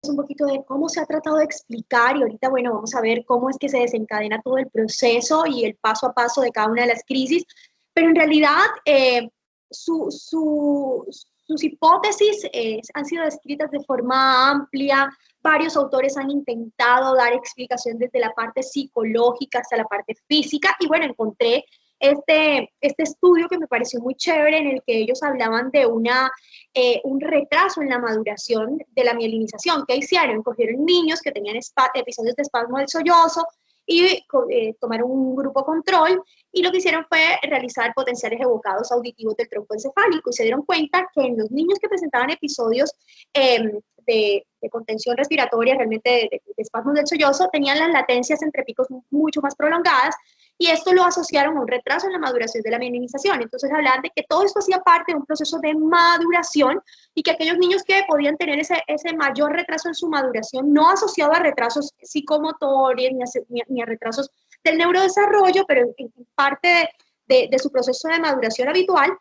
un poquito de cómo se ha tratado de explicar y ahorita, bueno, vamos a ver cómo es que se desencadena todo el proceso y el paso a paso de cada una de las crisis, pero en realidad sus hipótesis han sido descritas de forma amplia. Varios autores han intentado dar explicación desde la parte psicológica hasta la parte física y bueno, encontré este estudio que me pareció muy chévere en el que ellos hablaban de un retraso en la maduración de la mielinización. ¿Qué hicieron? Cogieron niños que tenían episodios de espasmo del sollozo y tomaron un grupo control y lo que hicieron fue realizar potenciales evocados auditivos del tronco encefálico y se dieron cuenta que en los niños que presentaban episodios de contención respiratoria, realmente de espasmos del sollozo, tenían las latencias entre picos mucho más prolongadas y esto lo asociaron a un retraso en la maduración de la mielinización. Entonces hablaban de que todo esto hacía parte de un proceso de maduración y que aquellos niños que podían tener ese mayor retraso en su maduración, no asociado a retrasos psicomotores ni a retrasos del neurodesarrollo, pero en parte de su proceso de maduración habitual,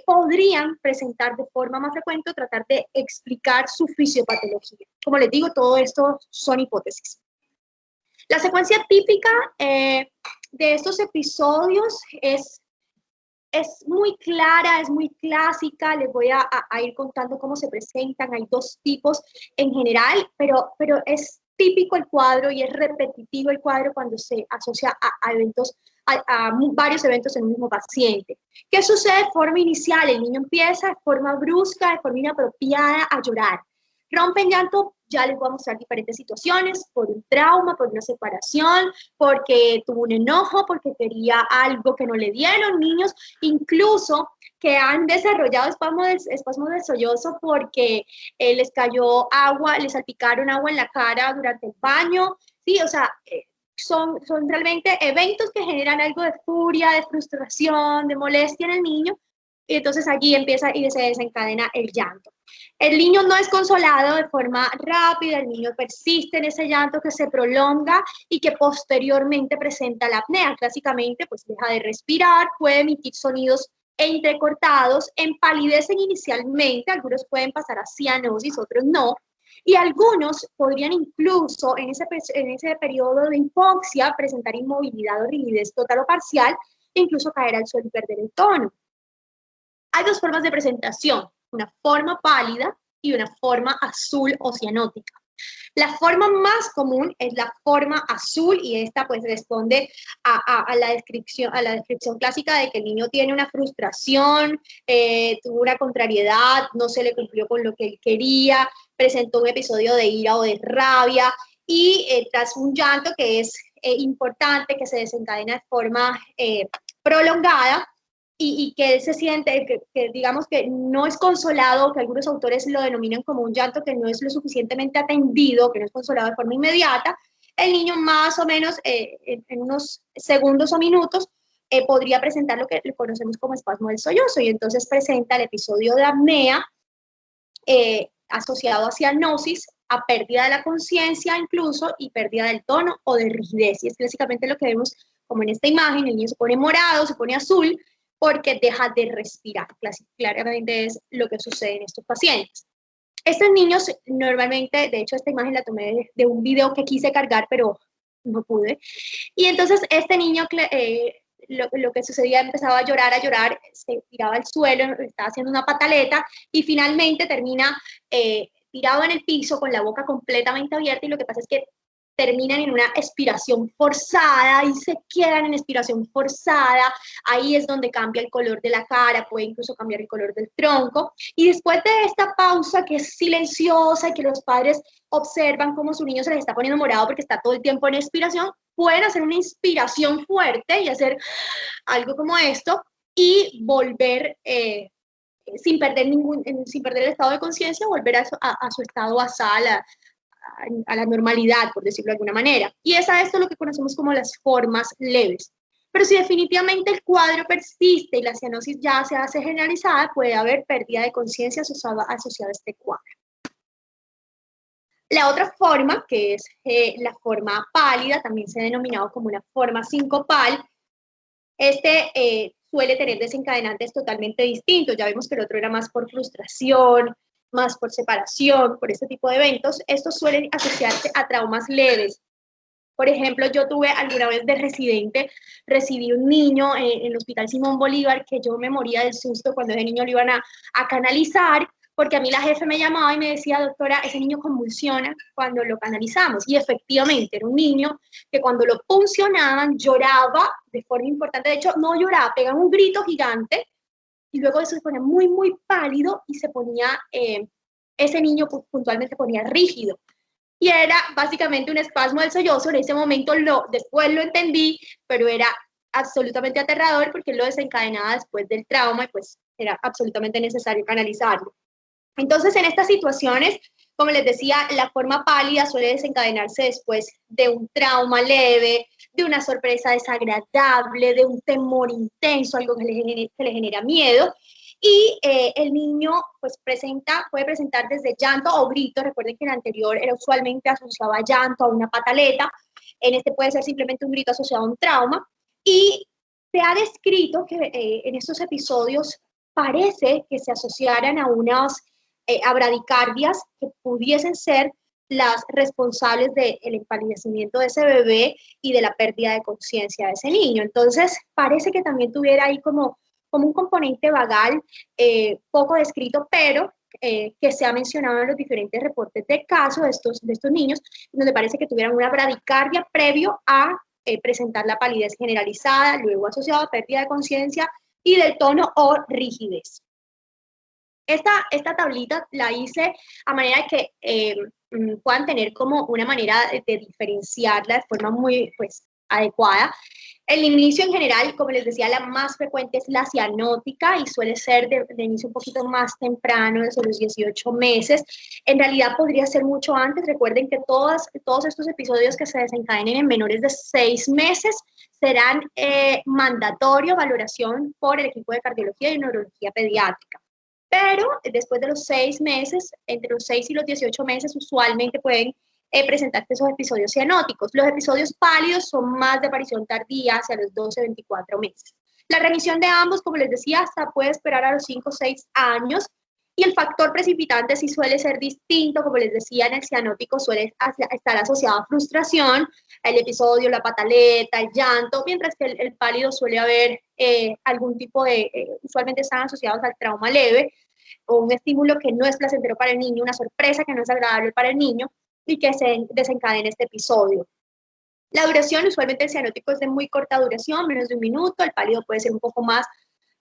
podrían presentar de forma más frecuente o tratar de explicar su fisiopatología. Como les digo, todo esto son hipótesis. La secuencia típica de estos episodios es muy clara, es muy clásica, les voy a ir contando cómo se presentan, hay dos tipos en general, pero es típico el cuadro y es repetitivo el cuadro cuando se asocia a eventos, a varios eventos en un mismo paciente. ¿Qué sucede de forma inicial? El niño empieza de forma brusca, de forma inapropiada a llorar. Rompen llanto, ya les voy a mostrar diferentes situaciones, por un trauma, por una separación, porque tuvo un enojo, porque quería algo que no le dieron, niños incluso que han desarrollado espasmos del sollozo porque les cayó agua, les salpicaron agua en la cara durante el baño, sí, o sea, son realmente eventos que generan algo de furia, de frustración, de molestia en el niño, y entonces allí empieza y se desencadena el llanto. El niño no es consolado de forma rápida, el niño persiste en ese llanto que se prolonga y que posteriormente presenta la apnea. Clásicamente, pues deja de respirar, puede emitir sonidos entrecortados, empalidecen inicialmente, algunos pueden pasar a cianosis, otros no, y algunos podrían incluso en ese periodo de hipoxia presentar inmovilidad o rigidez total o parcial e incluso caer al suelo y perder el tono. Hay dos formas de presentación, una forma pálida y una forma azul o cianótica. La forma más común es la forma azul y esta pues responde a la descripción clásica de que el niño tiene una frustración, tuvo una contrariedad, no se le cumplió con lo que él quería, presentó un episodio de ira o de rabia y tras un llanto que es importante, que se desencadena de forma prolongada, y que él se siente, digamos que no es consolado, que algunos autores lo denominan como un llanto que no es lo suficientemente atendido, que no es consolado de forma inmediata, el niño más o menos en unos segundos o minutos podría presentar lo que conocemos como espasmo del sollozo y entonces presenta el episodio de apnea asociado a cianosis, a pérdida de la conciencia incluso y pérdida del tono o de rigidez. Y es básicamente lo que vemos como en esta imagen, el niño se pone morado, se pone azul, porque deja de respirar. Claramente es lo que sucede en estos pacientes. Estos niños normalmente, de hecho esta imagen la tomé de un video que quise cargar, pero no pude. Y entonces este niño, lo que sucedía, empezaba a llorar, se tiraba al suelo, estaba haciendo una pataleta y finalmente termina tirado en el piso con la boca completamente abierta y lo que pasa es que terminan en una expiración forzada y se quedan en expiración forzada, ahí es donde cambia el color de la cara, puede incluso cambiar el color del tronco, y después de esta pausa que es silenciosa y que los padres observan cómo su niño se les está poniendo morado porque está todo el tiempo en expiración, pueden hacer una inspiración fuerte y hacer algo como esto y volver sin perder el estado de conciencia, volver a su estado basal, a la normalidad, por decirlo de alguna manera. Y es a esto lo que conocemos como las formas leves. Pero si definitivamente el cuadro persiste y la cianosis ya se hace generalizada, puede haber pérdida de conciencia asociada a este cuadro. La otra forma, que es la forma pálida, también se ha denominado como una forma sincopal, suele tener desencadenantes totalmente distintos. Ya vemos que el otro era más por frustración, más por separación, por este tipo de eventos, estos suelen asociarse a traumas leves. Por ejemplo, yo tuve alguna vez de residente, recibí un niño en el Hospital Simón Bolívar que yo me moría del susto cuando ese niño lo iban a canalizar, porque a mí la jefe me llamaba y me decía, doctora, ese niño convulsiona cuando lo canalizamos. Y efectivamente, era un niño que cuando lo puncionaban lloraba de forma importante. De hecho, no lloraba, pegaba un grito gigante y luego eso se ponía muy, muy pálido y se ponía, ese niño puntualmente se ponía rígido y era básicamente un espasmo del sollozo. En ese momento después lo entendí, pero era absolutamente aterrador porque lo desencadenaba después del trauma y pues era absolutamente necesario canalizarlo. Entonces, en estas situaciones, como les decía, la forma pálida suele desencadenarse después de un trauma leve, de una sorpresa desagradable, de un temor intenso, algo que le genera miedo. Y el niño pues puede presentar desde llanto o grito. Recuerden que en el anterior era usualmente asociado a llanto, a una pataleta. En este puede ser simplemente un grito asociado a un trauma. Y se ha descrito que en estos episodios parece que se asociaran a unas a bradicardias que pudiesen ser las responsables del empalidecimiento de ese bebé y de la pérdida de conciencia de ese niño. Entonces, parece que también tuviera ahí como un componente vagal poco descrito, pero que se ha mencionado en los diferentes reportes de casos de estos niños, donde parece que tuvieran una bradicardia previo a presentar la palidez generalizada, luego asociado a pérdida de conciencia y del tono o rigidez. Esta tablita la hice a manera de que puedan tener como una manera de diferenciarla de forma muy pues, adecuada. El inicio en general, como les decía, la más frecuente es la cianótica y suele ser de inicio un poquito más temprano, desde los 18 meses. En realidad podría ser mucho antes. Recuerden que todos estos episodios que se desencadenen en menores de 6 meses serán mandatorio valoración por el equipo de cardiología y neurología pediátrica. Pero después de los 6 meses, entre los 6 y los 18 meses, usualmente pueden presentarse esos episodios cianóticos. Los episodios pálidos son más de aparición tardía, hacia los 12-24 meses. La remisión de ambos, como les decía, hasta puede esperar a los 5 o 6 años. Y el factor precipitante sí suele ser distinto, como les decía, en el cianótico suele estar asociado a frustración, el episodio, la pataleta, el llanto, mientras que el pálido suele haber algún tipo de, usualmente están asociados al trauma leve, o un estímulo que no es placentero para el niño, una sorpresa que no es agradable para el niño, y que se desencadena este episodio. La duración, usualmente el cianótico es de muy corta duración, menos de 1 minuto, el pálido puede ser un poco más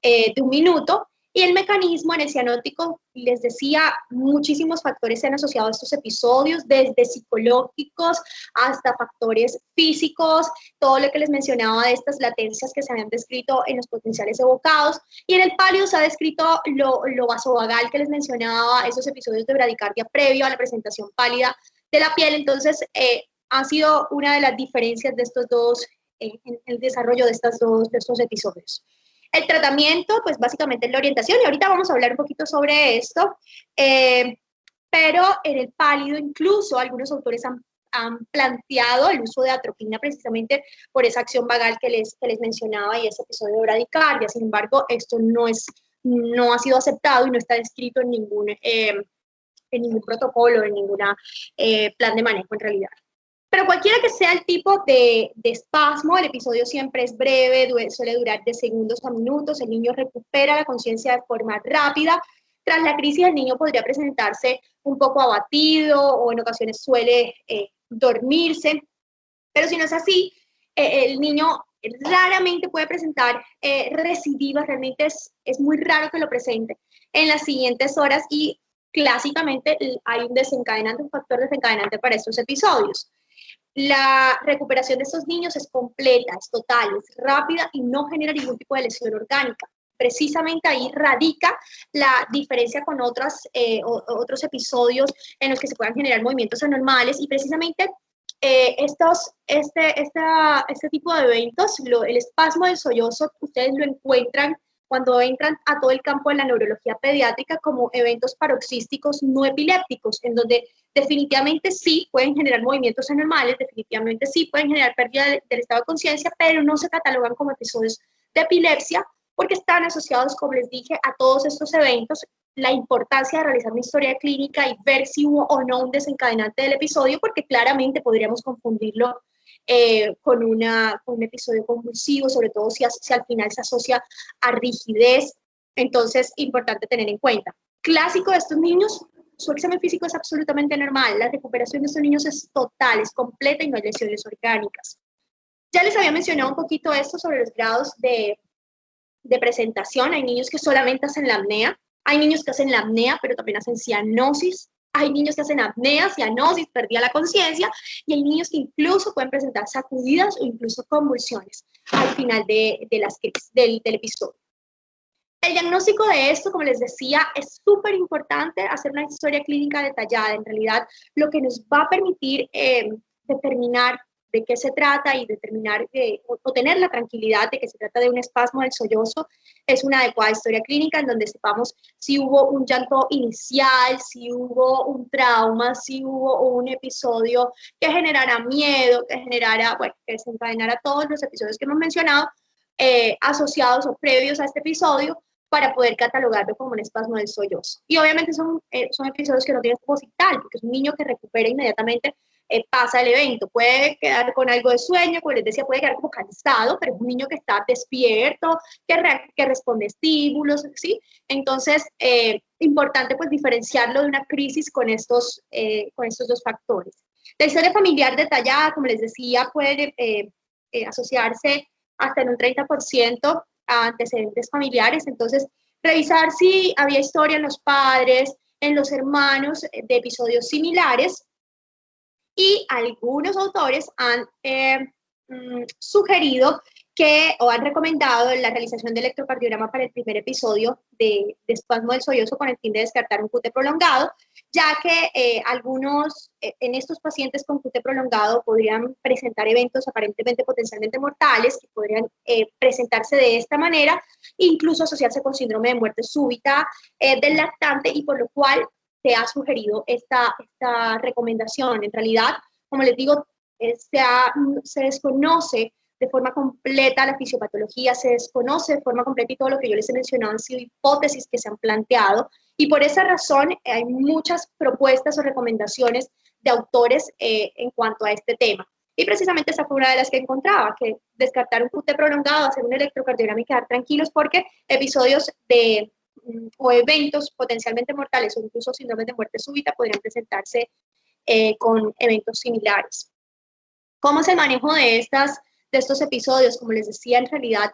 de 1 minuto, y el mecanismo en el cianótico, les decía, muchísimos factores se han asociado a estos episodios, desde psicológicos hasta factores físicos, todo lo que les mencionaba de estas latencias que se habían descrito en los potenciales evocados, y en el pálido se ha descrito lo vasovagal que les mencionaba, esos episodios de bradicardia previo a la presentación pálida de la piel. Entonces, ha sido una de las diferencias de estos dos, en el desarrollo de estos episodios. El tratamiento, pues básicamente es la orientación, y ahorita vamos a hablar un poquito sobre esto, pero en el pálido incluso algunos autores han planteado el uso de atropina precisamente por esa acción vagal que les mencionaba y ese episodio de bradicardia. Sin embargo, esto no ha sido aceptado y no está descrito en ningún protocolo, en ningún plan de manejo en realidad. Pero cualquiera que sea el tipo de espasmo, el episodio siempre es breve, suele durar de segundos a minutos, el niño recupera la conciencia de forma rápida. Tras la crisis, el niño podría presentarse un poco abatido o en ocasiones suele dormirse, pero si no es así, el niño raramente puede presentar recidivas, realmente es muy raro que lo presente en las siguientes horas, y clásicamente hay un desencadenante, un factor desencadenante para estos episodios. La recuperación de estos niños es completa, es total, es rápida y no genera ningún tipo de lesión orgánica. Precisamente ahí radica la diferencia con otros episodios en los que se puedan generar movimientos anormales, y precisamente este tipo de eventos, el espasmo del sollozo, ustedes lo encuentran cuando entran a todo el campo de la neurología pediátrica como eventos paroxísticos no epilépticos, en donde definitivamente sí pueden generar movimientos anormales, definitivamente sí pueden generar pérdida del estado de conciencia, pero no se catalogan como episodios de epilepsia porque están asociados, como les dije, a todos estos eventos la importancia de realizar una historia clínica y ver si hubo o no un desencadenante del episodio, porque claramente podríamos confundirlo con un episodio convulsivo, sobre todo si al final se asocia a rigidez. Entonces, importante tener en cuenta. Clásico de estos niños, su examen físico es absolutamente normal, la recuperación de estos niños es total, es completa y no hay lesiones orgánicas. Ya les había mencionado un poquito esto sobre los grados de presentación. Hay niños que solamente hacen la apnea, hay niños que hacen la apnea, pero también hacen cianosis, hay niños que hacen apnea, cianosis, pérdida de la conciencia, y hay niños que incluso pueden presentar sacudidas o incluso convulsiones al final del episodio. El diagnóstico de esto, como les decía, es súper importante hacer una historia clínica detallada. En realidad, lo que nos va a permitir determinar de qué se trata y determinar o tener la tranquilidad de que se trata de un espasmo del sollozo es una adecuada historia clínica en donde sepamos si hubo un llanto inicial, si hubo un trauma, si hubo un episodio que generara miedo, que generara, bueno, que desencadenara todos los episodios que hemos mencionado asociados o previos a este episodio, para poder catalogarlo como un espasmo del sollozo. Y obviamente son episodios que no tienen vital, porque es un niño que recupera inmediatamente, pasa el evento. Puede quedar con algo de sueño, como les decía, puede quedar como cansado, pero es un niño que está despierto, que responde estímulos, ¿sí? Entonces, importante pues diferenciarlo de una crisis con estos dos factores. La historia familiar detallada, como les decía, puede asociarse hasta en un 30% a antecedentes familiares. Entonces, revisar si había historia en los padres, en los hermanos de episodios similares. Y algunos autores han sugerido o han recomendado la realización de electrocardiograma para el primer episodio de espasmo del sollozo con el fin de descartar un QT prolongado, ya que en estos pacientes con QT prolongado podrían presentar eventos aparentemente potencialmente mortales que podrían presentarse de esta manera, incluso asociarse con síndrome de muerte súbita del lactante, y por lo cual se ha sugerido esta recomendación. En realidad, como les digo, se desconoce de forma completa la fisiopatología, se desconoce de forma completa, y todo lo que yo les he mencionado han sido hipótesis que se han planteado, y por esa razón hay muchas propuestas o recomendaciones de autores en cuanto a este tema. Y precisamente esa fue una de las que encontraba, que descartar un QT prolongado, hacer un electrocardiograma y quedar tranquilos, porque episodios o eventos potencialmente mortales o incluso síndromes de muerte súbita podrían presentarse con eventos similares. ¿Cómo es el manejo de estos episodios? Como les decía, en realidad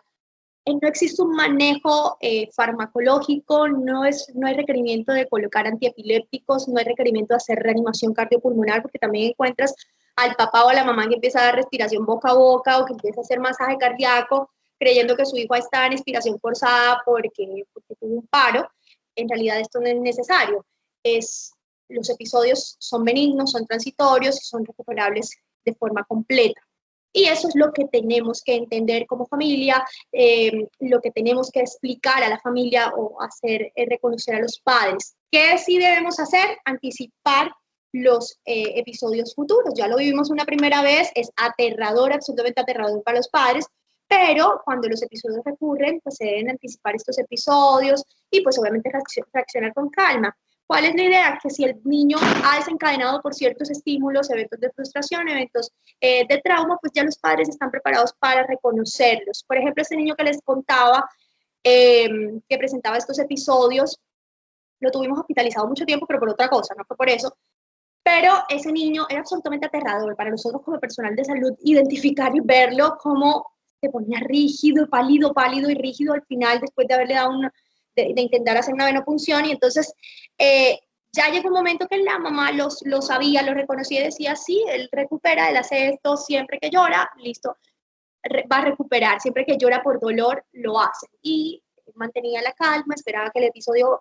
no existe un manejo farmacológico, no hay requerimiento de colocar antiepilépticos, no hay requerimiento de hacer reanimación cardiopulmonar, porque también encuentras al papá o a la mamá que empieza a dar respiración boca a boca, o que empieza a hacer masaje cardíaco, creyendo que su hijo está en expiración forzada porque tuvo un paro. En realidad esto no es necesario. Los episodios son benignos, son transitorios y son recuperables de forma completa. Y eso es lo que tenemos que entender como familia, lo que tenemos que explicar a la familia o hacer reconocer a los padres. ¿Qué sí debemos hacer? Anticipar los episodios futuros. Ya lo vivimos una primera vez, es aterrador, absolutamente aterrador para los padres, pero cuando los episodios recurren, pues se deben anticipar estos episodios y pues obviamente reaccionar con calma. ¿Cuál es la idea? Que si el niño ha desencadenado por ciertos estímulos, eventos de frustración, eventos de trauma, pues ya los padres están preparados para reconocerlos. Por ejemplo, ese niño que les contaba, que presentaba estos episodios, lo tuvimos hospitalizado mucho tiempo, pero por otra cosa, no fue por eso. Pero ese niño era absolutamente aterrador para nosotros como personal de salud, identificar y verlo como se ponía rígido, pálido y rígido al final, después de haberle dado de intentar hacer una venopunción. Y entonces ya llegó un momento que la mamá lo sabía, lo reconocía y decía, sí, él recupera, él hace esto siempre que llora, listo, va a recuperar, siempre que llora por dolor, lo hace. Y mantenía la calma, esperaba que el episodio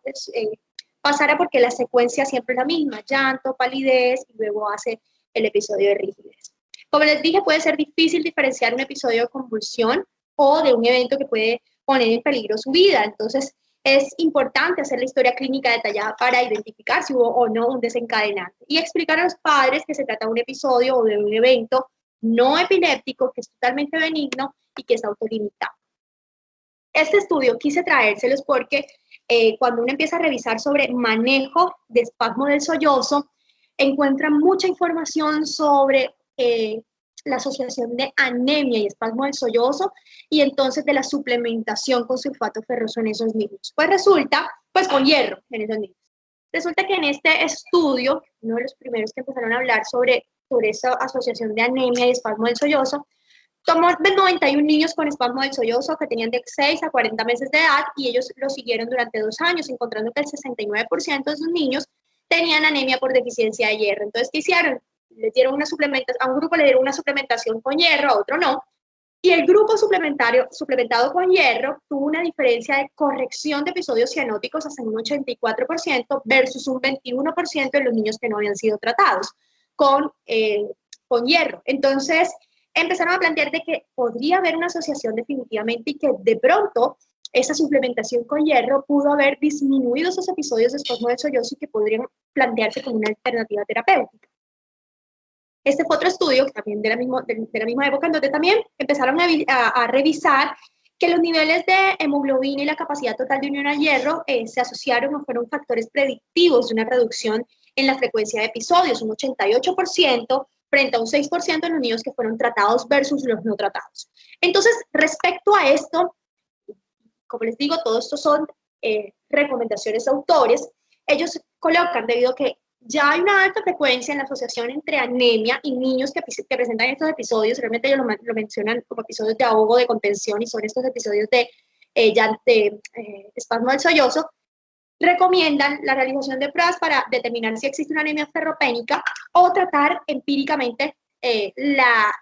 pasara, porque la secuencia siempre es la misma, llanto, palidez, y luego hace el episodio de rigidez. Como les dije, puede ser difícil diferenciar un episodio de convulsión o de un evento que puede poner en peligro su vida. Entonces, es importante hacer la historia clínica detallada para identificar si hubo o no un desencadenante y explicar a los padres que se trata de un episodio o de un evento no epiléptico, que es totalmente benigno y que es autolimitado. Este estudio quise traérselos porque cuando uno empieza a revisar sobre manejo de espasmo del sollozo, encuentra mucha información sobre la asociación de anemia y espasmo del sollozo y entonces de la suplementación con sulfato ferroso en esos niños. Pues resulta, pues con hierro en esos niños. Resulta que en este estudio, uno de los primeros que empezaron a hablar sobre esa asociación de anemia y espasmo del sollozo, tomó 91 niños con espasmo del sollozo que tenían de 6 a 40 meses de edad y ellos lo siguieron durante 2 años, encontrando que el 69% de esos niños tenían anemia por deficiencia de hierro. Entonces, ¿qué hicieron? Les dieron una suplementación, a un grupo le dieron una suplementación con hierro, a otro no, y el grupo suplementado con hierro tuvo una diferencia de corrección de episodios cianóticos hasta un 84% versus un 21% en los niños que no habían sido tratados con hierro. Entonces, empezaron a plantear de que podría haber una asociación definitivamente y que de pronto esa suplementación con hierro pudo haber disminuido esos episodios de espasmo del sollozo y que podrían plantearse como una alternativa terapéutica. Este fue otro estudio, también de la misma época, en donde también empezaron a revisar que los niveles de hemoglobina y la capacidad total de unión al hierro se asociaron o fueron factores predictivos de una reducción en la frecuencia de episodios, un 88% frente a un 6% en los niños que fueron tratados versus los no tratados. Entonces, respecto a esto, como les digo, todo esto son recomendaciones de autores. Ellos colocan, debido a que ya hay una alta frecuencia en la asociación entre anemia y niños que presentan estos episodios, realmente ellos lo mencionan como episodios de ahogo, de contención, y son estos episodios de espasmo del sollozo, recomiendan la realización de pruebas para determinar si existe una anemia ferropénica o tratar empíricamente la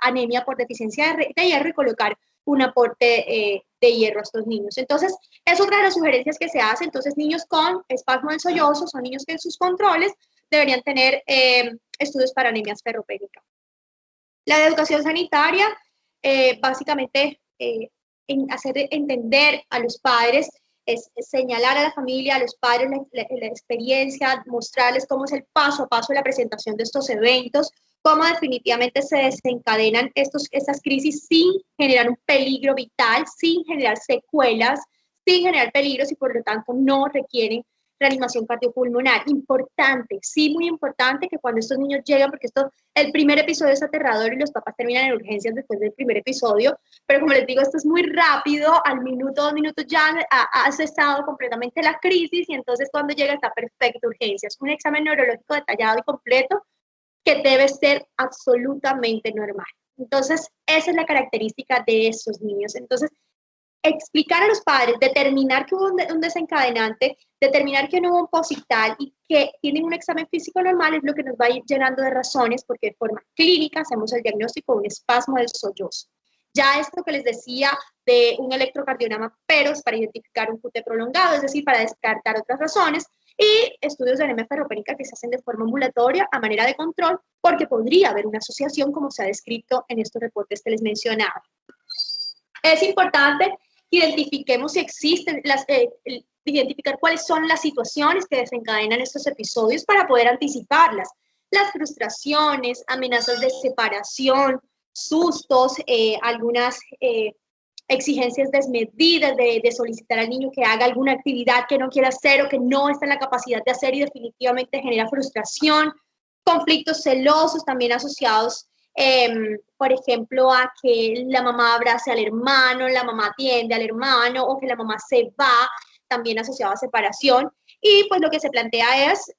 anemia por deficiencia de hierro y colocar un aporte de hierro a estos niños. Entonces, es otra de las sugerencias que se hace. Entonces, niños con espasmo del sollozo son niños que en sus controles deberían tener estudios para anemias ferropénicas. La de educación sanitaria, básicamente, hacer entender a los padres, es señalar a la familia, a los padres la experiencia, mostrarles cómo es el paso a paso de la presentación de estos eventos, cómo definitivamente se desencadenan estas crisis sin generar un peligro vital, sin generar secuelas, sin generar peligros y por lo tanto no requieren reanimación cardiopulmonar. Importante, sí, muy importante que cuando estos niños llegan, porque el primer episodio es aterrador y los papás terminan en urgencias después del primer episodio, pero como les digo, esto es muy rápido, al minuto, 2 minutos ya ha cesado completamente la crisis y entonces cuando llega está perfecto urgencias. Un examen neurológico detallado y completo que debe ser absolutamente normal. Entonces, esa es la característica de esos niños. Entonces, explicar a los padres, determinar que hubo un desencadenante, determinar que no hubo un posital y que tienen un examen físico normal es lo que nos va a ir llenando de razones porque de forma clínica hacemos el diagnóstico de un espasmo del sollozo. Ya esto que les decía de un electrocardiograma, pero es para identificar un QT prolongado, es decir, para descartar otras razones, y estudios de anemia ferropénica que se hacen de forma ambulatoria a manera de control, porque podría haber una asociación como se ha descrito en estos reportes que les mencionaba. Es importante que identifiquemos si existen, identificar cuáles son las situaciones que desencadenan estos episodios para poder anticiparlas. Las frustraciones, amenazas de separación, sustos, algunas exigencias desmedidas de solicitar al niño que haga alguna actividad que no quiera hacer o que no está en la capacidad de hacer y definitivamente genera frustración, conflictos celosos también asociados, por ejemplo, a que la mamá abrace al hermano, la mamá atiende al hermano o que la mamá se va, también asociado a separación. Y pues lo que se plantea es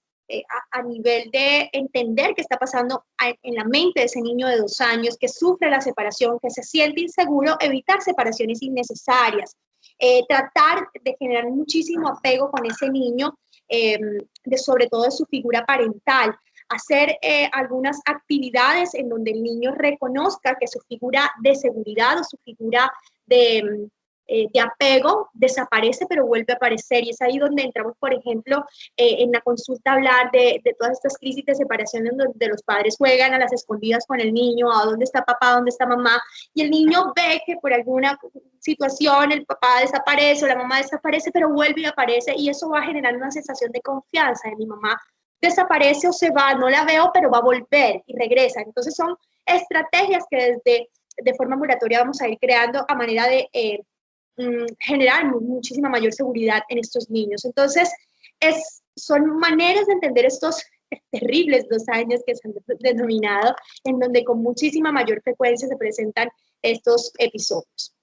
a nivel de entender qué está pasando en la mente de ese niño de 2 años que sufre la separación, que se siente inseguro, evitar separaciones innecesarias, tratar de generar muchísimo apego con ese niño, sobre todo de su figura parental, hacer algunas actividades en donde el niño reconozca que su figura de seguridad o su figura de apego desaparece pero vuelve a aparecer y es ahí donde entramos, por ejemplo, en la consulta a hablar de todas estas crisis de separación en donde los padres juegan a las escondidas con el niño, a dónde está papá, dónde está mamá, y el niño ve que por alguna situación el papá desaparece o la mamá desaparece pero vuelve y aparece y eso va a generar una sensación de confianza de mi mamá desaparece o se va, no la veo, pero va a volver y regresa. Entonces son estrategias que de forma ambulatoria vamos a ir creando a manera de generar muchísima mayor seguridad en estos niños. Entonces, son maneras de entender estos terribles 2 años que se han denominado, en donde con muchísima mayor frecuencia se presentan estos episodios.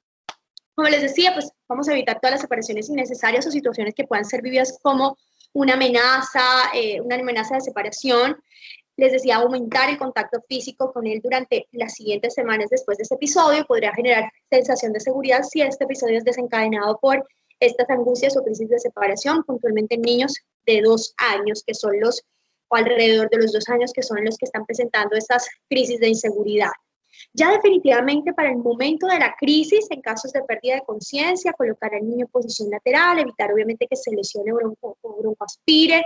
Como les decía, pues vamos a evitar todas las separaciones innecesarias o situaciones que puedan ser vividas como una amenaza de separación. Les decía, aumentar el contacto físico con él durante las siguientes semanas después de ese episodio podría generar sensación de seguridad si este episodio es desencadenado por estas angustias o crisis de separación, puntualmente en niños de 2 años, que son o alrededor de los 2 años, que son los que están presentando estas crisis de inseguridad. Ya definitivamente para el momento de la crisis, en casos de pérdida de conciencia, colocar al niño en posición lateral, evitar obviamente que se lesione o broncoaspire,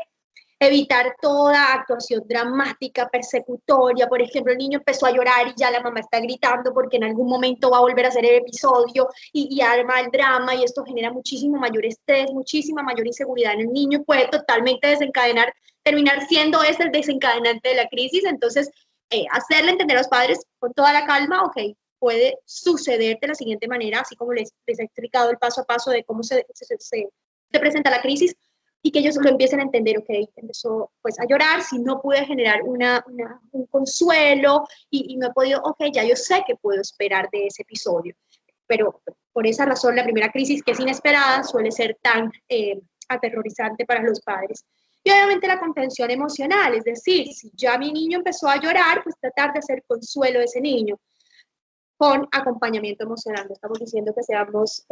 evitar toda actuación dramática, persecutoria. Por ejemplo, el niño empezó a llorar y ya la mamá está gritando porque en algún momento va a volver a hacer el episodio y arma el drama, y esto genera muchísimo mayor estrés, muchísima mayor inseguridad en el niño, puede totalmente terminar siendo el desencadenante de la crisis. Entonces, hacerle entender a los padres con toda la calma, ok, puede suceder de la siguiente manera, así como les he explicado el paso a paso de cómo se presenta la crisis, y que ellos lo empiecen a entender, ok, empezó pues a llorar, si no pude generar un consuelo y no he podido, ok, ya yo sé que puedo esperar de ese episodio. Pero por esa razón la primera crisis, que es inesperada, suele ser tan aterrorizante para los padres. Y obviamente la contención emocional, es decir, si ya mi niño empezó a llorar, pues tratar de hacer consuelo de ese niño con acompañamiento emocional. No estamos diciendo que seamos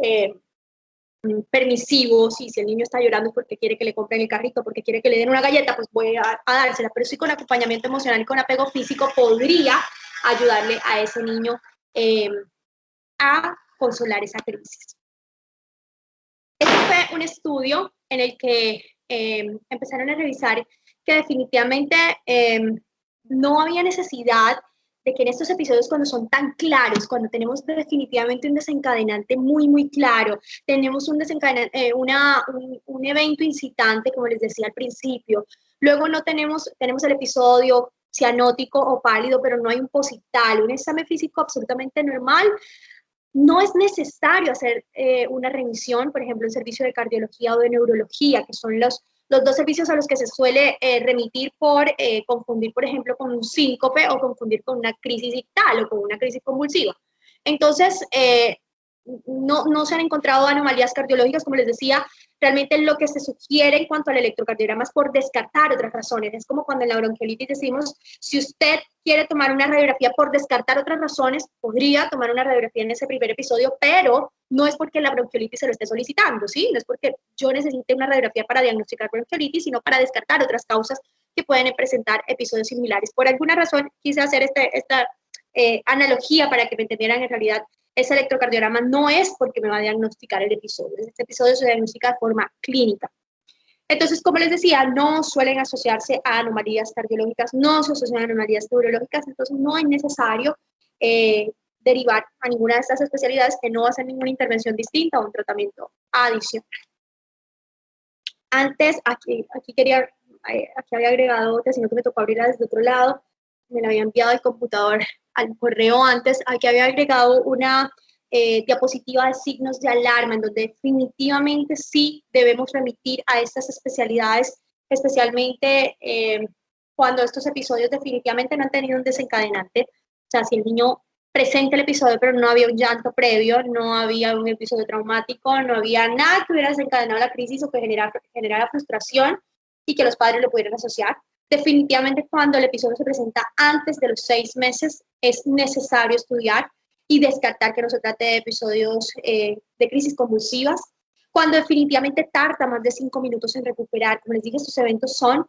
permisivos, y si el niño está llorando porque quiere que le compren el carrito, porque quiere que le den una galleta, pues voy a dársela, pero sí con acompañamiento emocional y con apego físico podría ayudarle a ese niño a consolar esa crisis. Este fue un estudio en el que empezaron a revisar que definitivamente no había necesidad de que en estos episodios, cuando son tan claros, cuando tenemos definitivamente un desencadenante muy, muy claro, tenemos un evento incitante, como les decía al principio, luego no tenemos el episodio cianótico o pálido, pero no hay un posital, un examen físico absolutamente normal, no es necesario hacer una revisión, por ejemplo, en servicio de cardiología o de neurología, que son los 2 servicios a los que se suele remitir por confundir, por ejemplo, con un síncope o confundir con una crisis ictal o con una crisis convulsiva. Entonces, no se han encontrado anomalías cardiológicas, como les decía. Realmente lo que se sugiere en cuanto al electrocardiograma es por descartar otras razones. Es como cuando en la bronquiolitis decimos, si usted quiere tomar una radiografía por descartar otras razones, podría tomar una radiografía en ese primer episodio, pero no es porque la bronquiolitis se lo esté solicitando, ¿sí? No es porque yo necesite una radiografía para diagnosticar bronquiolitis, sino para descartar otras causas que pueden presentar episodios similares. Por alguna razón quise hacer esta analogía para que me entendieran. En realidad, ese electrocardiograma no es porque me va a diagnosticar el episodio. Este episodio se diagnostica de forma clínica. Entonces, como les decía, no suelen asociarse a anomalías cardiológicas, no se asocian a anomalías neurológicas, entonces no es necesario derivar a ninguna de estas especialidades, que no va a ser ninguna intervención distinta o un tratamiento adicional. Antes, aquí había agregado otra, sino que me tocó abrirla desde otro lado, me la había enviado al computador, al correo antes. Aquí había agregado una diapositiva de signos de alarma, en donde definitivamente sí debemos remitir a estas especialidades, especialmente cuando estos episodios definitivamente no han tenido un desencadenante. O sea, si el niño presenta el episodio, pero no había un llanto previo, no había un episodio traumático, no había nada que hubiera desencadenado la crisis o que generara frustración y que los padres lo pudieran asociar. Definitivamente, cuando el episodio se presenta antes de los 6 meses, es necesario estudiar y descartar que no se trate de episodios de crisis convulsivas. Cuando definitivamente tarda más de 5 minutos en recuperar, como les dije, estos eventos son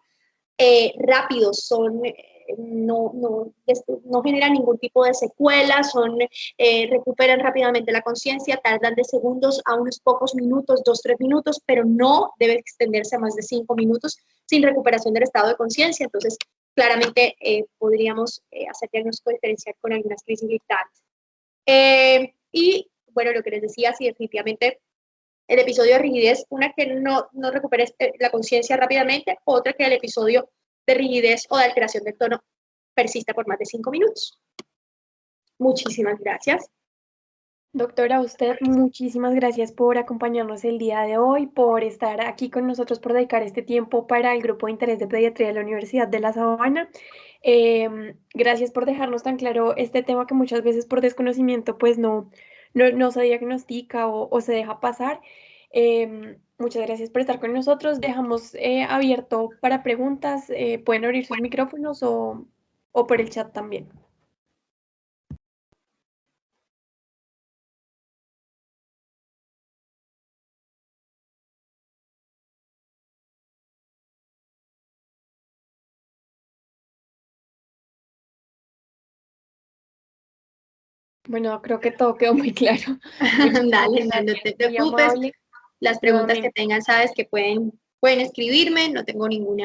rápidos, no generan ningún tipo de secuelas, recuperan rápidamente la conciencia, tardan de segundos a unos pocos minutos, 2-3 minutos, pero no debe extenderse a más de 5 minutos sin recuperación del estado de conciencia. Entonces, claramente podríamos hacer diagnóstico diferencial con algunas crisis dictantes. Y bueno, lo que les decía, si definitivamente el episodio de rigidez, una que no recupere la conciencia rápidamente, otra que el episodio de rigidez o de alteración del tono persista por más de 5 minutos. Muchísimas gracias. Doctora, usted, muchísimas gracias por acompañarnos el día de hoy, por estar aquí con nosotros, por dedicar este tiempo para el Grupo de Interés de Pediatría de la Universidad de La Sabana. Gracias por dejarnos tan claro este tema que muchas veces por desconocimiento pues no se diagnostica o se deja pasar. Muchas gracias por estar con nosotros. Dejamos abierto para preguntas. Pueden abrir sus micrófonos o por el chat también. Bueno, creo que todo quedó muy claro. Muchísimas Dale, no gracias, te muy preocupes. amable. Las preguntas que Nuevamente, tengan, sabes que pueden escribirme, no tengo ningún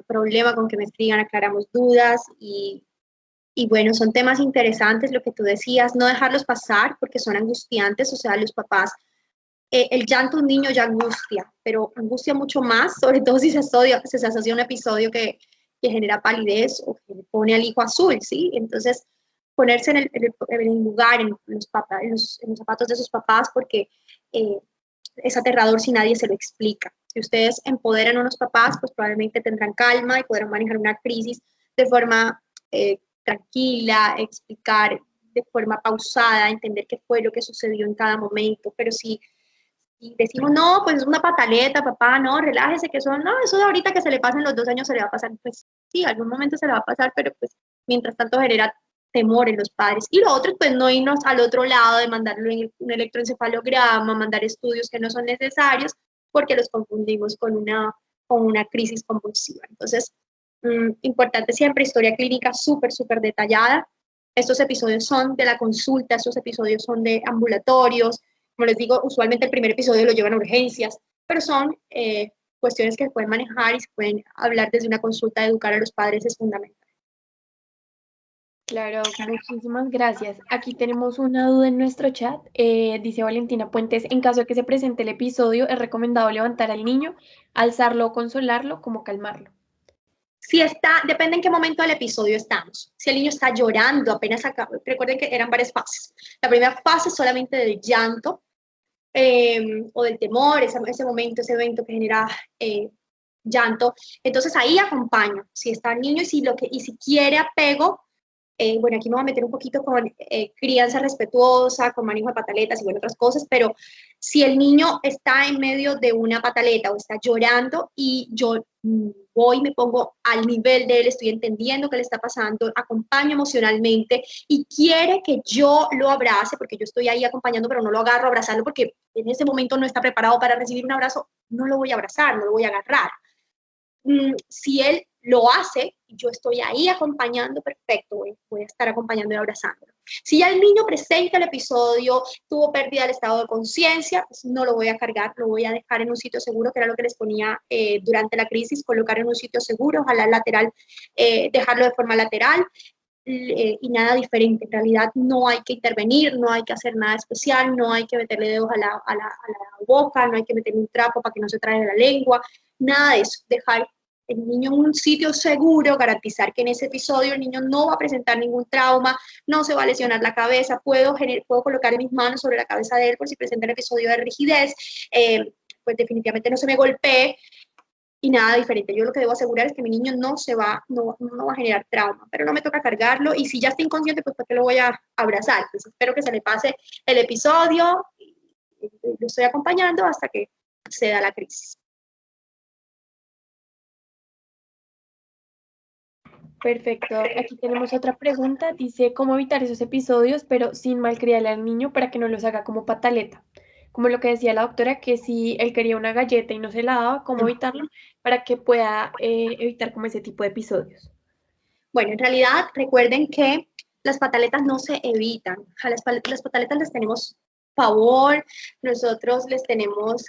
problema con que me escriban, aclaramos dudas y bueno, son temas interesantes lo que tú decías, no dejarlos pasar porque son angustiantes, o sea, los papás, el llanto de un niño ya angustia, pero angustia mucho más, sobre todo si se asocia a un episodio que genera palidez o que pone al hijo azul, ¿sí? Entonces, ponerse en el lugar, en los zapatos de sus papás, porque eh, es aterrador si nadie se lo explica. Si ustedes empoderan a unos papás, pues probablemente tendrán calma y podrán manejar una crisis de forma tranquila, explicar de forma pausada, entender qué fue lo que sucedió en cada momento, pero si decimos, no, pues es una pataleta, papá, no, relájese, que eso, no, eso de ahorita que se le pasen los 2 años se le va a pasar, pues sí, algún momento se le va a pasar, pero pues mientras tanto genera temor en los padres. Y lo otro, pues no irnos al otro lado de mandarlo en un electroencefalograma, mandar estudios que no son necesarios, porque los confundimos con una crisis convulsiva. Entonces, importante siempre, historia clínica súper, súper detallada. Estos episodios son de la consulta, estos episodios son de ambulatorios, como les digo, usualmente el primer episodio lo llevan a urgencias, pero son cuestiones que se pueden manejar y se pueden hablar desde una consulta. De educar a los padres es fundamental. claro, muchísimas gracias. Aquí tenemos una duda en nuestro chat. Dice Valentina Puentes, en caso de que se presente el episodio, es recomendado levantar al niño, alzarlo o consolarlo, como calmarlo. Si está, depende en qué momento del episodio estamos. Si el niño está llorando, apenas acá, recuerden que eran varias fases. La primera fase es solamente del llanto o del temor, ese momento, ese evento que genera llanto. Entonces ahí acompaño. Si está el niño y si quiere apego, bueno, aquí me voy a meter un poquito con crianza respetuosa, con manejo de pataletas y bueno, otras cosas, pero si el niño está en medio de una pataleta o está llorando y yo voy, me pongo al nivel de él, estoy entendiendo qué le está pasando, acompaño emocionalmente y quiere que yo lo abrace, porque yo estoy ahí acompañando, pero no lo agarro a abrazarlo porque en ese momento no está preparado para recibir un abrazo, no lo voy a abrazar, no lo voy a agarrar. Si él lo hace, yo estoy ahí acompañando, perfecto, voy a estar acompañando y abrazándolo. Si ya el niño presenta el episodio, tuvo pérdida del estado de conciencia, pues no lo voy a cargar, lo voy a dejar en un sitio seguro, que era lo que les ponía durante la crisis, colocar en un sitio seguro, ojalá lateral, dejarlo de forma lateral, y nada diferente. En realidad no hay que intervenir, no hay que hacer nada especial, no hay que meterle dedos a la boca, no hay que meterle un trapo para que no se traiga la lengua, nada de eso. Dejar el niño en un sitio seguro, garantizar que en ese episodio el niño no va a presentar ningún trauma, no se va a lesionar la cabeza, puedo colocar mis manos sobre la cabeza de él por si presenta un episodio de rigidez, pues definitivamente no se me golpee, y nada diferente. Yo lo que debo asegurar es que mi niño no va a generar trauma, pero no me toca cargarlo y si ya está inconsciente, pues ¿por qué lo voy a abrazar? Pues espero que se le pase el episodio y lo estoy acompañando hasta que se da la crisis. Perfecto. Aquí tenemos otra pregunta. Dice, ¿cómo evitar esos episodios, pero sin malcriar al niño para que no los haga como pataleta? Como lo que decía la doctora, que si él quería una galleta y no se la daba, ¿cómo evitarlo para que pueda evitar como ese tipo de episodios? Bueno, en realidad recuerden que las pataletas no se evitan. A las pataletas les tenemos favor, nosotros les tenemos,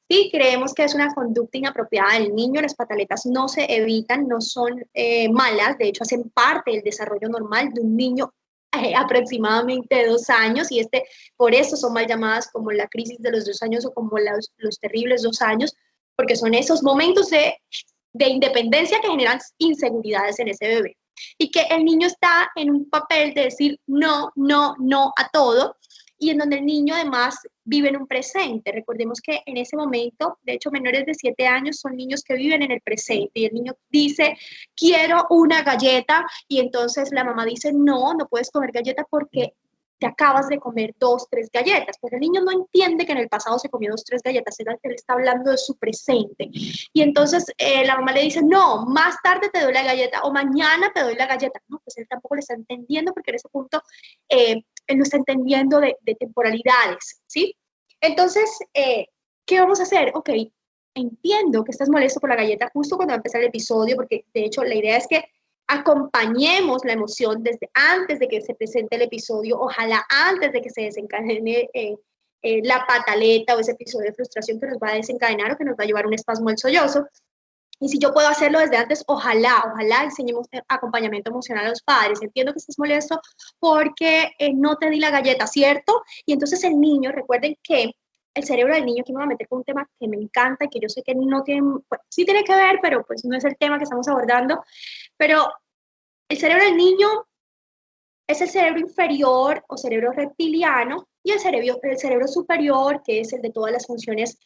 sí, creemos que es una conducta inapropiada del niño, las pataletas no se evitan, no son malas, de hecho hacen parte del desarrollo normal de un niño aproximadamente de 2 años y por eso son mal llamadas como la crisis de los 2 años o como los terribles 2 años, porque son esos momentos de independencia que generan inseguridades en ese bebé. y que el niño está en un papel de decir no, no, no a todo, y en donde el niño además vive en un presente. Recordemos que en ese momento, de hecho, menores de 7 años son niños que viven en el presente, y el niño dice, quiero una galleta, y entonces la mamá dice, no, no puedes comer galleta porque te acabas de comer 2, 3 galletas, pero el niño no entiende que en el pasado se comió 2, 3 galletas, él está hablando de su presente. Y entonces la mamá le dice, no, más tarde te doy la galleta o mañana te doy la galleta. No, pues él tampoco le está entendiendo porque en ese punto él no está entendiendo de temporalidades, ¿sí? Entonces, ¿qué vamos a hacer? Ok, entiendo que estás molesto por la galleta justo cuando va a empezar el episodio, porque de hecho la idea es que acompañemos la emoción desde antes de que se presente el episodio, ojalá antes de que se desencadene la pataleta o ese episodio de frustración que nos va a desencadenar o que nos va a llevar un espasmo del sollozo. Y si yo puedo hacerlo desde antes, ojalá enseñemos acompañamiento emocional a los padres. Entiendo que estés molesto porque no te di la galleta, ¿cierto? Y entonces el niño, recuerden que el cerebro del niño, aquí me voy a meter con un tema que me encanta y que yo sé que no tiene, pues, sí tiene que ver, pero pues no es el tema que estamos abordando, pero el cerebro del niño es el cerebro inferior o cerebro reptiliano y el cerebro superior, que es el de todas las funciones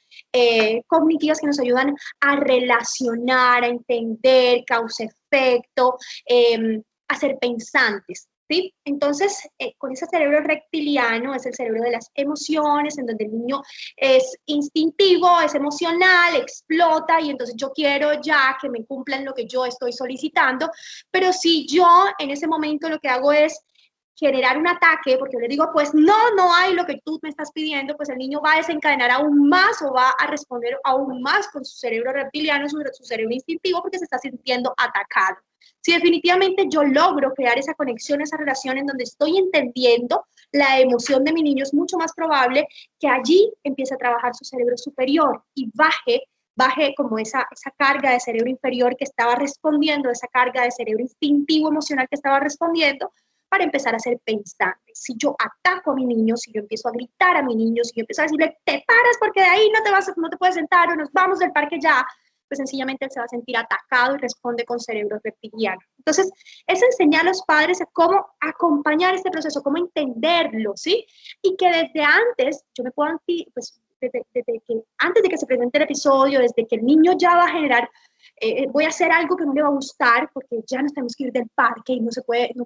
cognitivas que nos ayudan a relacionar, a entender, causa-efecto, a ser pensantes. ¿Sí? Entonces, con ese cerebro reptiliano es el cerebro de las emociones, en donde el niño es instintivo, es emocional, explota y entonces yo quiero ya que me cumplan lo que yo estoy solicitando, pero si yo en ese momento lo que hago es generar un ataque, porque yo le digo, pues no hay lo que tú me estás pidiendo, pues el niño va a desencadenar aún más o va a responder aún más con su cerebro reptiliano, su cerebro instintivo, porque se está sintiendo atacado. Si definitivamente yo logro crear esa conexión, esa relación en donde estoy entendiendo la emoción de mi niño, es mucho más probable que allí empiece a trabajar su cerebro superior y baje como esa carga de cerebro inferior que estaba respondiendo, esa carga de cerebro instintivo emocional que estaba respondiendo, para empezar a ser pensante. Si yo ataco a mi niño, si yo empiezo a gritar a mi niño, si yo empiezo a decirle, te paras porque de ahí no te puedes sentar o nos vamos del parque ya, pues sencillamente él se va a sentir atacado y responde con cerebro reptiliano. Entonces, es enseñar a los padres a cómo acompañar este proceso, cómo entenderlo, ¿sí? Y que desde antes, yo me puedo, pues, desde que antes de que se presente el episodio, desde que el niño ya va a generar voy a hacer algo que no le va a gustar porque ya nos tenemos que ir del parque y no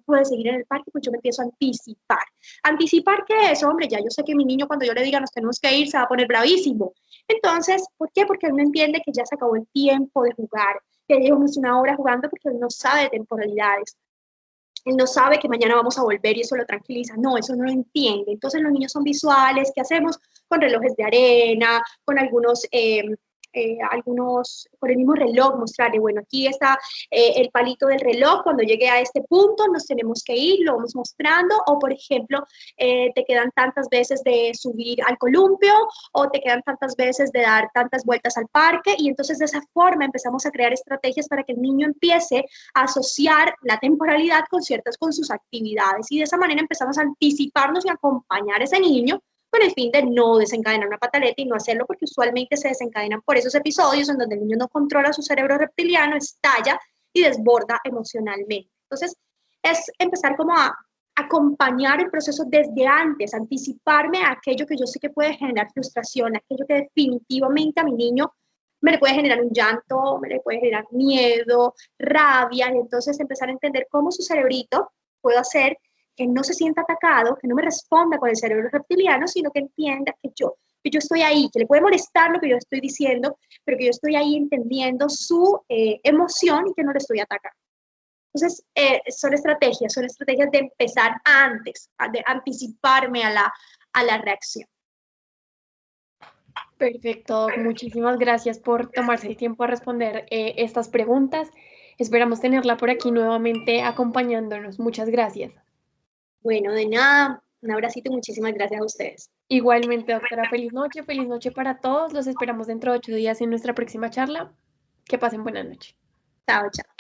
puede seguir en el parque, pues yo me empiezo a anticipar. ¿Anticipar qué es? Hombre, ya yo sé que mi niño cuando yo le diga nos tenemos que ir se va a poner bravísimo. Entonces, ¿por qué? Porque él no entiende que ya se acabó el tiempo de jugar, que llevamos una hora jugando porque él no sabe de temporalidades. Él no sabe que mañana vamos a volver y eso lo tranquiliza. No, eso no lo entiende. Entonces los niños son visuales. ¿Qué hacemos? Con relojes de arena, con algunos, por el mismo reloj, mostrarle, bueno, aquí está el palito del reloj, cuando llegue a este punto nos tenemos que ir, lo vamos mostrando, o por ejemplo, te quedan tantas veces de subir al columpio, o te quedan tantas veces de dar tantas vueltas al parque, y entonces de esa forma empezamos a crear estrategias para que el niño empiece a asociar la temporalidad con sus actividades, y de esa manera empezamos a anticiparnos y a acompañar a ese niño con el fin de no desencadenar una pataleta y no hacerlo porque usualmente se desencadenan por esos episodios en donde el niño no controla su cerebro reptiliano, estalla y desborda emocionalmente. Entonces, es empezar como a acompañar el proceso desde antes, anticiparme a aquello que yo sé que puede generar frustración, aquello que definitivamente a mi niño me le puede generar un llanto, me le puede generar miedo, rabia, y entonces empezar a entender cómo su cerebrito puede hacer que no se sienta atacado, que no me responda con el cerebro reptiliano, sino que entienda que yo estoy ahí, que le puede molestar lo que yo estoy diciendo, pero que yo estoy ahí entendiendo su emoción y que no le estoy atacando. Entonces, son estrategias de empezar antes, de anticiparme a la reacción. Perfecto, muchísimas gracias por tomarse el tiempo a responder estas preguntas. Esperamos tenerla por aquí nuevamente acompañándonos. Muchas gracias. Bueno, de nada, un abracito y muchísimas gracias a ustedes. Igualmente, doctora, feliz noche para todos. Los esperamos dentro de 8 días en nuestra próxima charla. Que pasen buena noche. Chao, chao.